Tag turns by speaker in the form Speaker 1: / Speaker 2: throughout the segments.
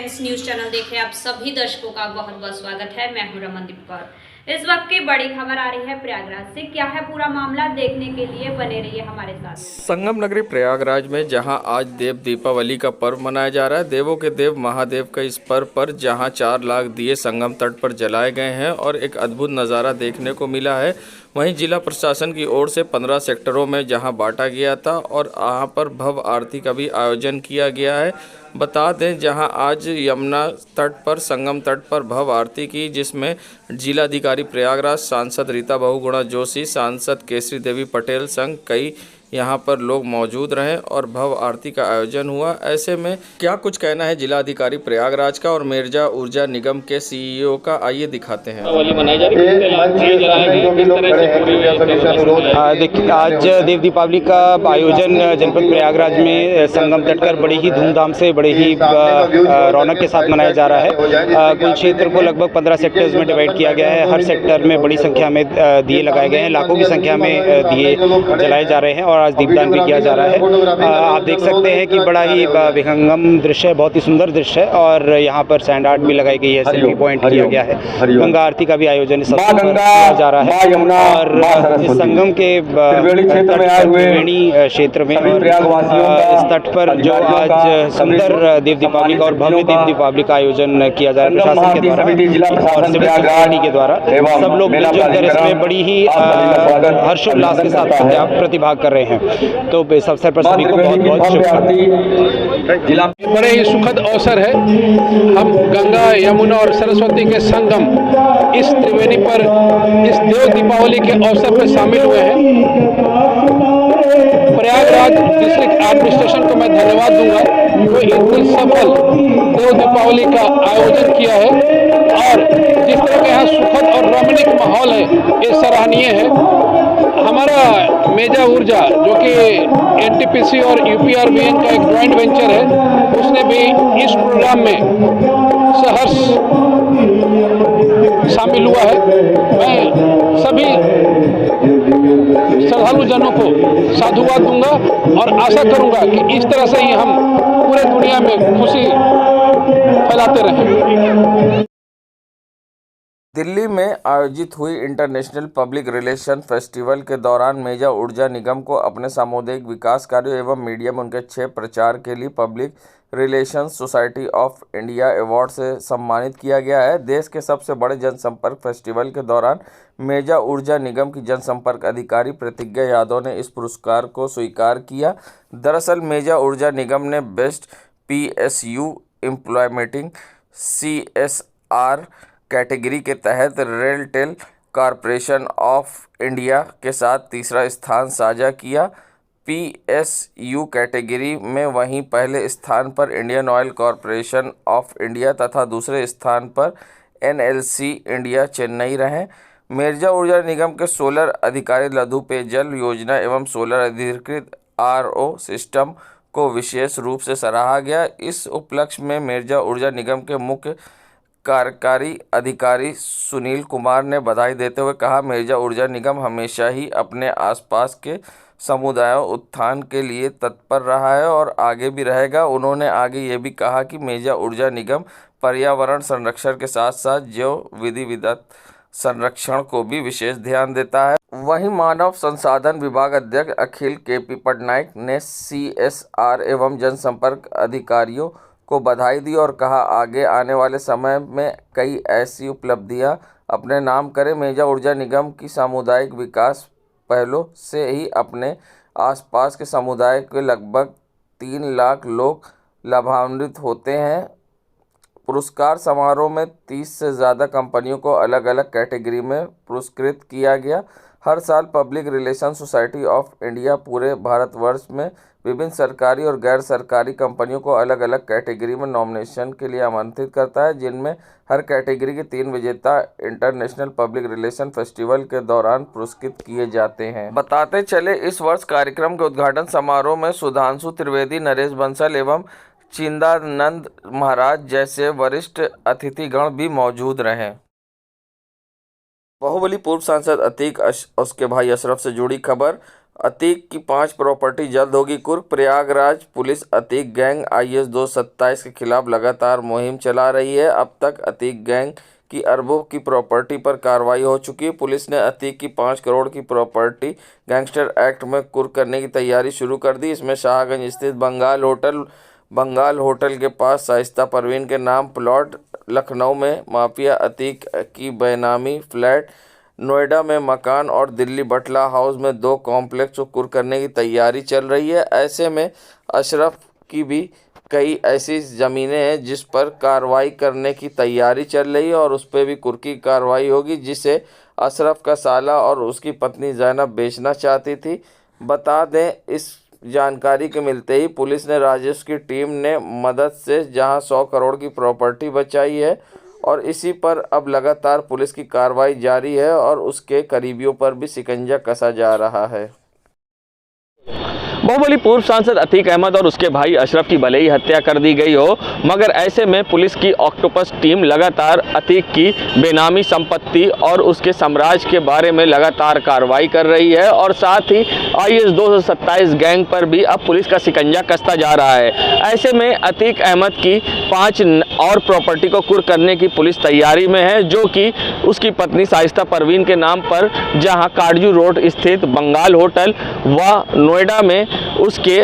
Speaker 1: Friends, news channel देख रहे आप सभी दर्शकों का बहुत बहुत स्वागत है। मैं हूं रमनदीप कौर। इस वक्त की बड़ी खबर आ रही है प्रयागराज से। क्या है पूरा मामला, देखने के लिए बने रहिए हमारे साथ।
Speaker 2: संगम नगरी प्रयागराज में जहां आज देव दीपावली का पर्व मनाया जा रहा है। देवों के देव महादेव का इस पर्व पर जहां 4 लाख दिए संगम तट पर जलाए गए हैं और एक अद्भुत नज़ारा देखने को मिला है। वहीं जिला प्रशासन की ओर से 15 सेक्टरों में जहां बांटा गया था और यहाँ पर भव्य आरती का भी आयोजन किया गया है। बता दें जहां आज यमुना तट पर संगम तट पर भव्य आरती की, जिसमें जिलाधिकारी प्रयागराज, सांसद रीता बहुगुणा जोशी, सांसद केसरी देवी पटेल संग कई यहाँ पर लोग मौजूद रहे और भव्य आरती का आयोजन हुआ। ऐसे में क्या कुछ कहना है जिलाधिकारी प्रयागराज का और मेरजा ऊर्जा निगम के सीईओ का, आइए दिखाते हैं।
Speaker 3: देखिए, आज देव दीपावली का आयोजन जनपद प्रयागराज में संगम तट पर बड़ी ही धूमधाम से, बड़े ही रौनक के साथ मनाया जा रहा है। कुल क्षेत्र को लगभग 15 सेक्टर्स में डिवाइड किया गया है। हर सेक्टर में बड़ी संख्या में दिए लगाए गए हैं। लाखों की संख्या में दिए जलाए जा रहे हैं और आज दीपदान भी किया जा रहा है। आप देख सकते हैं कि बड़ा ही विहंगम दृश्य है, बहुत ही सुंदर दृश्य है और यहाँ पर सैंड आर्ट भी लगाई गई है, सेल्फी पॉइंट किया गया है। गंगा आरती का भी आयोजन इस अवसर पर किया जा रहा है और इस संगम के त्रिवेणी क्षेत्र में इस तट पर जो आज सुंदर देव दीपावली का और भव्य देव दीपावली का आयोजन किया जा रहा है प्रशासन के द्वारा और सिविल सोसाइटी के द्वारा। सब लोग मिलजुल इसमें बड़ी ही हर्षोल्लास के साथ प्रतिभाग कर रहे हैं। तो इस अवसर पर सभी को बहुत बहुत शुभकामनाएं।
Speaker 4: बड़े ही सुखद अवसर है। हम गंगा, यमुना और सरस्वती के संगम इस त्रिवेणी पर इस देव दीपावली के अवसर पर शामिल हुए हैं। प्रयागराज डिस्ट्रिक्ट एडमिनिस्ट्रेशन को मैं धन्यवाद दूंगा, वो इतनी सफल देव दीपावली का आयोजन किया है और जिस तरह के यहाँ सुखद और रमणीक माहौल है, ये सराहनीय है। हमारा मेजा ऊर्जा जो कि एनटीपीसी और यूपीआरबीएन का एक ज्वाइंट वेंचर है, उसने भी इस प्रोग्राम में सहर्ष शामिल हुआ है। मैं सभी श्रद्धालु जनों को साधुवाद दूंगा और आशा करूंगा कि इस तरह से ही हम पूरे दुनिया में खुशी फैलाते रहें।
Speaker 2: दिल्ली में आयोजित हुई इंटरनेशनल पब्लिक रिलेशन फेस्टिवल के दौरान मेजा ऊर्जा निगम को अपने सामुदायिक विकास कार्यों एवं मीडिया में उनके 6 प्रचार के लिए public relations society of India award से सम्मानित किया गया है। देश के सबसे बड़े जनसंपर्क फेस्टिवल के दौरान मेजा ऊर्जा निगम की जनसंपर्क अधिकारी प्रतिज्ञा यादव ने इस पुरस्कार को स्वीकार किया। दरअसल मेजा ऊर्जा निगम ने बेस्ट PSU इम्प्लॉयमेंटिंग CSR कैटेगरी के तहत रेलटेल कॉरपोरेशन ऑफ इंडिया के साथ तीसरा स्थान साझा किया। PSU कैटेगरी में वहीं पहले स्थान पर Indian oil corporation of India तथा दूसरे स्थान पर NLC इंडिया चेन्नई रहे। मेरजा ऊर्जा निगम के सोलर अधिकारी लघु पेयजल योजना एवं सोलर अधिकृत RO सिस्टम को विशेष रूप से सराहा गया। इस उपलक्ष्य में मेरजा ऊर्जा निगम के मुख्य कार्यकारी अधिकारी सुनील कुमार ने बधाई देते हुए कहा, मेरजा ऊर्जा निगम हमेशा ही अपने आसपास के समुदायों उत्थान के लिए तत्पर रहा है और आगे भी रहेगा। उन्होंने आगे ये भी कहा कि मेरजा ऊर्जा निगम पर्यावरण संरक्षण के साथ साथ जैव विविधता संरक्षण को भी विशेष ध्यान देता है। वहीं मानव संसाधन विभाग अध्यक्ष अखिल KP पटनायक ने CSR एवं जनसंपर्क अधिकारियों को बधाई दी और कहा, आगे आने वाले समय में कई ऐसी उपलब्धियां अपने नाम करें। मेरजा ऊर्जा निगम की सामुदायिक विकास पहलों से ही अपने आसपास के समुदाय के लगभग 3 लाख लोग लाभान्वित होते हैं। पुरस्कार समारोह में 30 से ज़्यादा कंपनियों को अलग अलग कैटेगरी में पुरस्कृत किया गया। हर साल public relation society of India पूरे भारतवर्ष में विभिन्न सरकारी और गैर सरकारी कंपनियों को अलग अलग कैटेगरी में नॉमिनेशन के लिए आमंत्रित करता है, जिनमें हर कैटेगरी के 3 विजेता इंटरनेशनल पब्लिक रिलेशन फेस्टिवल के दौरान पुरस्कृत किए जाते हैं। बताते चले, इस वर्ष कार्यक्रम के उद्घाटन समारोह में सुधांशु त्रिवेदी, नरेश बंसल एवं चिंदानंद महाराज जैसे वरिष्ठ अतिथिगण भी मौजूद रहे। बाहुबली पूर्व सांसद अतीक उसके भाई अशरफ से जुड़ी खबर। अतीक की 5 प्रॉपर्टी जल्द होगी कुर्क। Prayagraj police Atiq gang IS 227 के खिलाफ लगातार मुहिम चला रही है। अब तक अतीक गैंग की अरबों की प्रॉपर्टी पर कार्रवाई हो चुकी है। पुलिस ने अतीक की 5 करोड़ की प्रॉपर्टी गैंगस्टर एक्ट में कुर्क करने की तैयारी शुरू कर दी। इसमें शाहगंज स्थित बंगाल होटल के पास शाइस्ता परवीन के नाम प्लॉट, लखनऊ में माफिया अतीक की बेनामी फ्लैट, नोएडा में मकान और दिल्ली बटला हाउस में 2 कॉम्प्लेक्स को कुर्क करने की तैयारी चल रही है। ऐसे में अशरफ की भी कई ऐसी ज़मीनें हैं जिस पर कार्रवाई करने की तैयारी चल रही है और उस पर भी कुर्की कार्रवाई होगी, जिसे अशरफ का साला और उसकी पत्नी ज़ैनब बेचना चाहती थी। बता दें, इस जानकारी के मिलते ही पुलिस ने राजेश की टीम ने मदद से जहां 100 करोड़ की प्रॉपर्टी बचाई है और इसी पर अब लगातार पुलिस की कार्रवाई जारी है और उसके करीबियों पर भी शिकंजा कसा जा रहा है।
Speaker 5: बाहुबली पूर्व सांसद अतीक अहमद और उसके भाई अशरफ की भले ही हत्या कर दी गई हो, मगर ऐसे में पुलिस की ऑक्टोपस टीम लगातार अतीक की बेनामी संपत्ति और उसके साम्राज्य के बारे में लगातार कार्रवाई कर रही है और साथ ही IS 227 गैंग पर भी अब पुलिस का शिकंजा कसता जा रहा है। ऐसे में अतीक अहमद की 5 और प्रॉपर्टी को कुर्क करने की पुलिस तैयारी में है, जो कि उसकी पत्नी शाइस्ता परवीन के नाम पर जहां काटजू रोड स्थित बंगाल होटल व नोएडा में उसके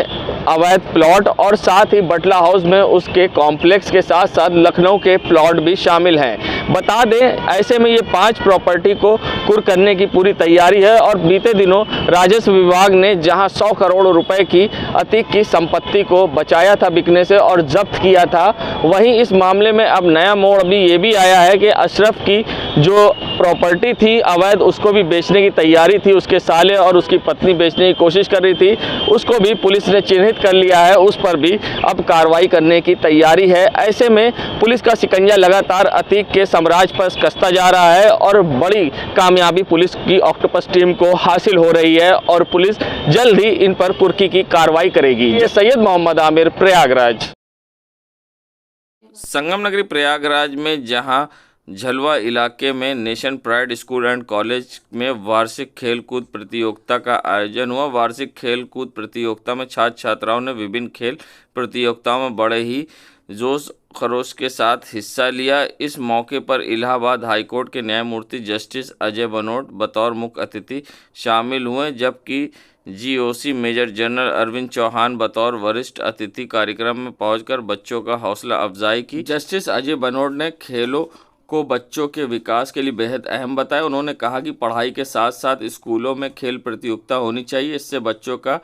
Speaker 5: अवैध प्लॉट और साथ ही बटला हाउस में उसके कॉम्प्लेक्स के साथ साथ लखनऊ के प्लॉट भी शामिल हैं। बता दें, ऐसे में ये 5 प्रॉपर्टी को कुर्क करने की पूरी तैयारी है और बीते दिनों राजस्व विभाग ने जहां 100 करोड़ रुपए की अतीक की संपत्ति को बचाया था बिकने से और जब्त किया था, वहीं इस मामले में अब नया मोड़ अभी ये भी आया है कि अशरफ की जो प्रॉपर्टी थी अवैध, उसको भी बेचने की तैयारी थी। उसके साले और उसकी पत्नी बेचने की कोशिश कर रही थी, उसको भी पुलिस ने चिन्हित कर लिया है, उस पर भी अब कार्रवाई करने की तैयारी है। ऐसे में पुलिस का शिकंजा लगातार अतीक के साम्राज्य पर कसता जा रहा है और बड़ी कामयाबी पुलिस की ऑक्टोपस टीम को हासिल हो रही है और पुलिस जल्द ही इन पर कुर्की की कार्रवाई करेगी। ये सैयद मोहम्मद आमिर, प्रयागराज।
Speaker 2: संगम नगरी प्रयागराज में जहां झलवा इलाके में nation pride school and college में वार्षिक खेलकूद प्रतियोगिता का आयोजन हुआ। वार्षिक खेलकूद प्रतियोगिता में छात्र छात्राओं ने विभिन्न खेल प्रतियोगिताओं में बड़े ही जोश खरोश के साथ हिस्सा लिया। इस मौके पर इलाहाबाद हाईकोर्ट के न्यायमूर्ति जस्टिस अजय बनोट बतौर मुख्य अतिथि शामिल हुए, जबकि GOC major general Arvind Chauhan बतौर वरिष्ठ अतिथि कार्यक्रम में पहुंचकर बच्चों का हौसला अफजाई की। जस्टिस अजय बनोट ने खेलों को बच्चों के विकास के लिए बेहद अहम बताया। उन्होंने कहा कि पढ़ाई के साथ साथ स्कूलों में खेल प्रतियोगिता होनी चाहिए, इससे बच्चों का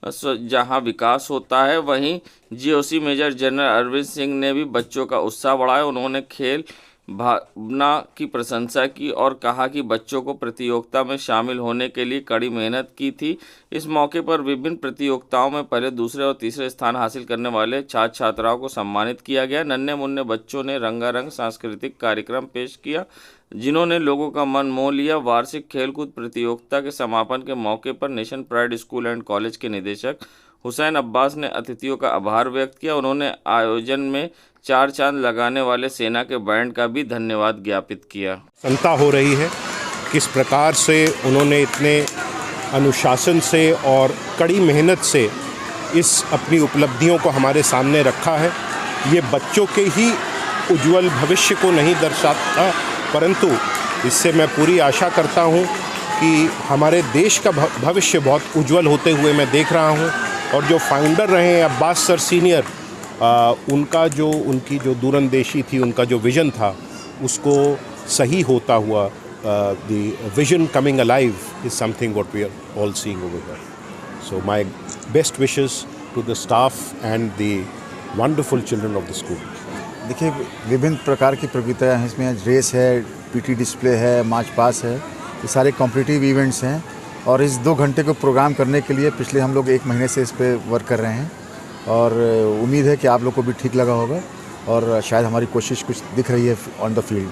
Speaker 2: जहां विकास होता है। वहीं GOC major general Arvind Singh ने भी बच्चों का उत्साह बढ़ाया। उन्होंने खेल भावना की प्रशंसा की और कहा कि बच्चों को प्रतियोगिता में शामिल होने के लिए कड़ी मेहनत की थी। इस मौके पर विभिन्न प्रतियोगिताओं में पहले, दूसरे और तीसरे स्थान हासिल करने वाले छात्र छात्राओं को सम्मानित किया गया। नन्हे मुन्ने बच्चों ने रंगारंग सांस्कृतिक कार्यक्रम पेश किया, जिन्होंने लोगों का मन मोह लिया। वार्षिक खेलकूद प्रतियोगिता के समापन के मौके पर nation pride school and college के निदेशक हुसैन अब्बास ने अतिथियों का आभार व्यक्त किया। उन्होंने आयोजन में 4 चांद लगाने वाले सेना के बैंड का भी धन्यवाद ज्ञापित किया।
Speaker 6: चिंता हो रही है किस प्रकार से उन्होंने इतने अनुशासन से और कड़ी मेहनत से इस अपनी उपलब्धियों को हमारे सामने रखा है। ये बच्चों के ही उज्जवल भविष्य को नहीं दर्शाता, परंतु इससे मैं पूरी आशा करता हूँ कि हमारे देश का भविष्य बहुत उज्जवल होते हुए मैं देख रहा हूँ। और जो फाउंडर रहे हैं अब्बास सर सीनियर, उनकी जो दूरंदेशी थी, उनका जो विज़न था, उसको सही होता हुआ the vision coming alive is something what we are all seeing over here. So my best wishes to the staff and the wonderful children of the school.
Speaker 7: देखिए, विभिन्न प्रकार की प्रतियोगिताएँ हैं, इसमें रेस है, PT डिस्प्ले है, मार्च पास है, ये सारे कॉम्पिटिटिव इवेंट्स हैं। और इस 2 घंटे को प्रोग्राम करने के लिए पिछले हम लोग 1 महीने से इस पर वर्क कर रहे हैं और उम्मीद है कि आप लोग को भी ठीक लगा होगा और शायद हमारी कोशिश कुछ दिख रही है on the field.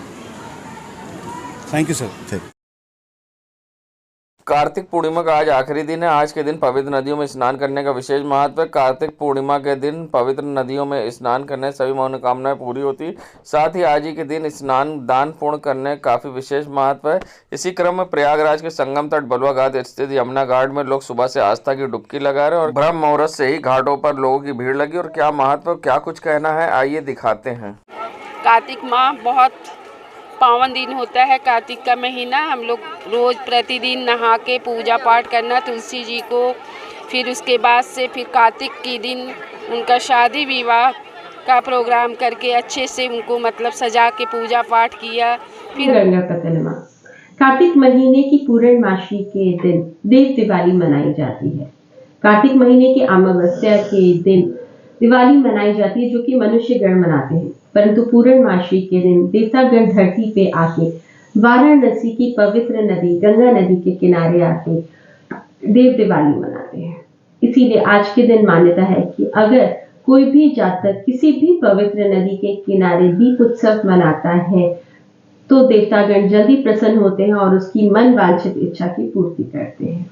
Speaker 6: Thank you sir.
Speaker 2: Kartik Purnima का आज आखिरी दिन है। आज के दिन पवित्र नदियों में स्नान करने का विशेष महत्व है। कार्तिक पूर्णिमा के दिन पवित्र नदियों में स्नान करने से सभी मनोकामनाएं पूरी होती है। साथ ही आज ही के दिन स्नान दान पुण्य करने काफी विशेष महत्व है। इसी क्रम में प्रयागराज के संगम तट बलुआ घाट स्थित यमुना घाट में लोग सुबह से आस्था की डुबकी लगा रहे हैं और ब्रह्म मुहूर्त से ही घाटों पर लोगों की भीड़ लगी। और क्या महत्व, क्या कुछ कहना है, आइए दिखाते हैं।
Speaker 8: कार्तिक माह बहुत पावन दिन होता है। कार्तिक का महीना हम लोग रोज़ प्रतिदिन नहा के पूजा पाठ करना तुलसी जी को, फिर उसके बाद से फिर कार्तिक के दिन उनका शादी विवाह का प्रोग्राम करके अच्छे से उनको मतलब सजा के पूजा पाठ किया। फिर
Speaker 9: कार्तिक महीने की पूर्णमासी के दिन देव दिवाली मनाई जाती है। कार्तिक महीने की अमावस्या के दिन दिवाली मनाई जाती है, जो कि मनुष्यगण मनाते हैं, परंतु पूर्णमासी के दिन देवतागण धरती पे आके वाराणसी की पवित्र नदी गंगा नदी के किनारे आके देव दिवाली मनाते हैं। इसीलिए आज के दिन मान्यता है कि अगर कोई भी जातक किसी भी पवित्र नदी के किनारे दीप उत्सव मनाता है तो देवतागण जल्दी प्रसन्न होते हैं और उसकी मन वांछित इच्छा की पूर्ति करते हैं।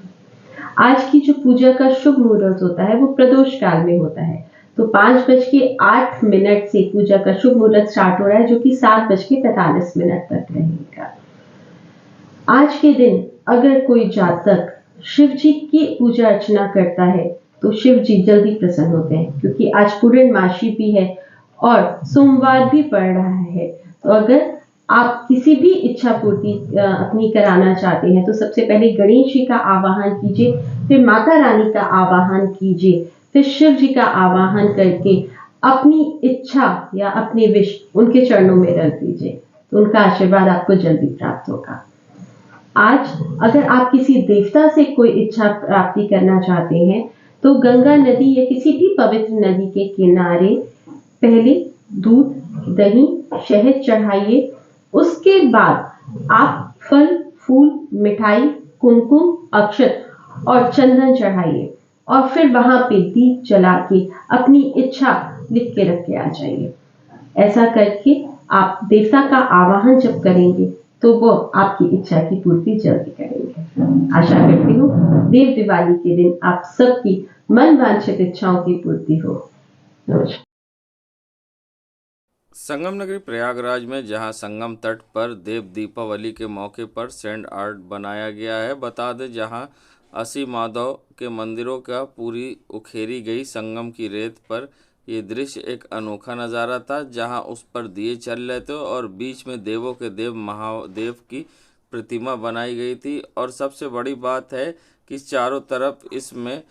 Speaker 9: आज की जो पूजा का शुभ मुहूर्त होता है वो प्रदोष काल में होता है, तो 5:08 से पूजा का शुभ मुहूर्त स्टार्ट हो रहा है, जो कि 7:45 तक रहेगा। आज के दिन अगर कोई जातक शिव जी की पूजा अर्चना करता है तो शिव जी जल्दी प्रसन्न होते हैं, क्योंकि आज पूर्णमासी भी है और सोमवार भी पड़ रहा है। तो अगर आप किसी भी इच्छा पूर्ति अपनी कराना चाहते हैं तो सबसे पहले गणेश जी का आवाहन कीजिए, फिर माता रानी का आवाहन कीजिए, फिर शिव जी का आवाहन करके अपनी इच्छा या अपने विश उनके चरणों में रख दीजिए, तो उनका आशीर्वाद आपको जल्दी प्राप्त होगा। आज अगर आप किसी देवता से कोई इच्छा प्राप्ति करना चाहते हैं तो गंगा नदी या किसी भी पवित्र नदी के किनारे पहले दूध, दही, शहद चढ़ाइए। उसके बाद आप फल, फूल, मिठाई, कुमकुम, अक्षत और चंदन चढ़ाइए और फिर वहां पे दीप जला के अपनी इच्छा लिख के रख के आ जाइए। ऐसा करके आप देवता का आवाहन जब करेंगे तो वो आपकी इच्छा की पूर्ति जल्दी करेंगे। आशा करती हूँ देव दिवाली के दिन आप सबकी मन वांछित इच्छाओं की पूर्ति हो। नमस्कार।
Speaker 2: संगम नगरी प्रयागराज में जहां संगम तट पर देव दीपावली के मौके पर सैंड आर्ट बनाया गया है। बता दें, जहां 80 माधव के मंदिरों का पूरी उखेरी गई संगम की रेत पर ये दृश्य एक अनोखा नज़ारा था, जहां उस पर दिए चल रहे थे और बीच में देवों के देव महादेव की प्रतिमा बनाई गई थी। और सबसे बड़ी बात है कि चारों तरफ इसमें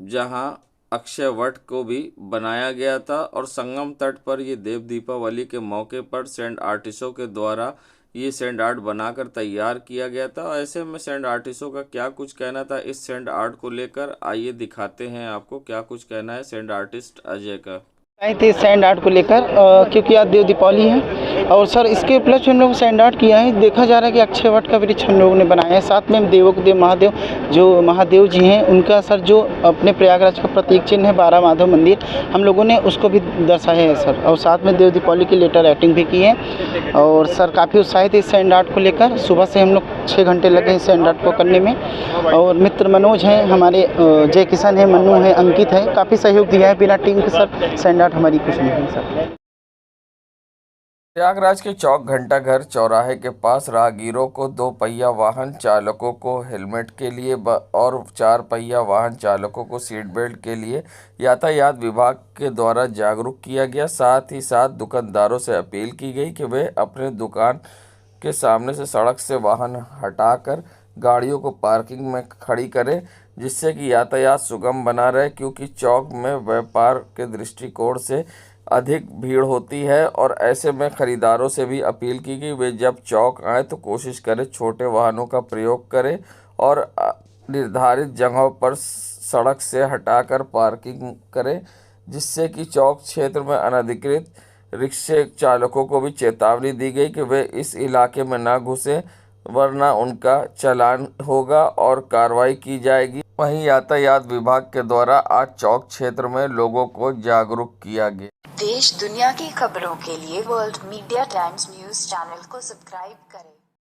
Speaker 2: जहां अक्षय वट को भी बनाया गया था और संगम तट पर ये देव दीपावली के मौके पर सैंड आर्टिस्टों के द्वारा ये सैंड आर्ट बनाकर तैयार किया गया था। ऐसे में सैंड आर्टिस्टों का क्या कुछ कहना था इस सैंड आर्ट को लेकर, आइए दिखाते हैं आपको क्या कुछ कहना है सैंड आर्टिस्ट अजय का।
Speaker 10: आए थे सैंड आर्ट को लेकर, क्योंकि आज देव दीपावली है और सर इसके प्लस हम लोग सैंड आर्ट किया है। देखा जा रहा है कि अक्षय वट का वृक्ष हम लोगों ने बनाया है। साथ में हम देवों के देव महादेव जो महादेव जी हैं उनका सर जो अपने प्रयागराज का प्रतीक चिन्ह है 12 माधव मंदिर, हम लोगों ने उसको भी दर्शाया है सर। और साथ में देव दीपावली की लेटर राइटिंग भी की है और सर काफ़ी उत्साहित है इस सैंड आर्ट को लेकर। सुबह से हम लोग 6 घंटे लगे इस सैंड आर्ट को करने में और मित्र मनोज हैं हमारे, जय किशन है, मन्नू है, अंकित है, काफ़ी सहयोग दिया है। बिना टीम के सर सैंड आर्ट हमारी कुछ नहीं है सर।
Speaker 2: प्रयागराज के चौक घंटाघर चौराहे के पास राहगीरों को 2 पहिया वाहन चालकों को हेलमेट के लिए और 4 पहिया वाहन चालकों को सीट बेल्ट के लिए यातायात विभाग के द्वारा जागरूक किया गया। साथ ही साथ दुकानदारों से अपील की गई कि वे अपने दुकान के सामने से सड़क से वाहन हटाकर गाड़ियों को पार्किंग में खड़ी करें, जिससे कि यातायात सुगम बना रहे, क्योंकि चौक में व्यापार के दृष्टिकोण से अधिक भीड़ होती है। और ऐसे में खरीदारों से भी अपील की गई वे जब चौक आए तो कोशिश करें छोटे वाहनों का प्रयोग करें और निर्धारित जगहों पर सड़क से हटाकर पार्किंग करें, जिससे कि चौक क्षेत्र में अनधिकृत रिक्शे चालकों को भी चेतावनी दी गई कि वे इस इलाके में ना घुसें, वरना उनका चालान होगा और कार्रवाई की जाएगी। वहीं यातायात विभाग के द्वारा आज चौक क्षेत्र में लोगों को जागरूक किया गया।
Speaker 11: देश दुनिया की खबरों के लिए world media times news channel को सब्सक्राइब करें।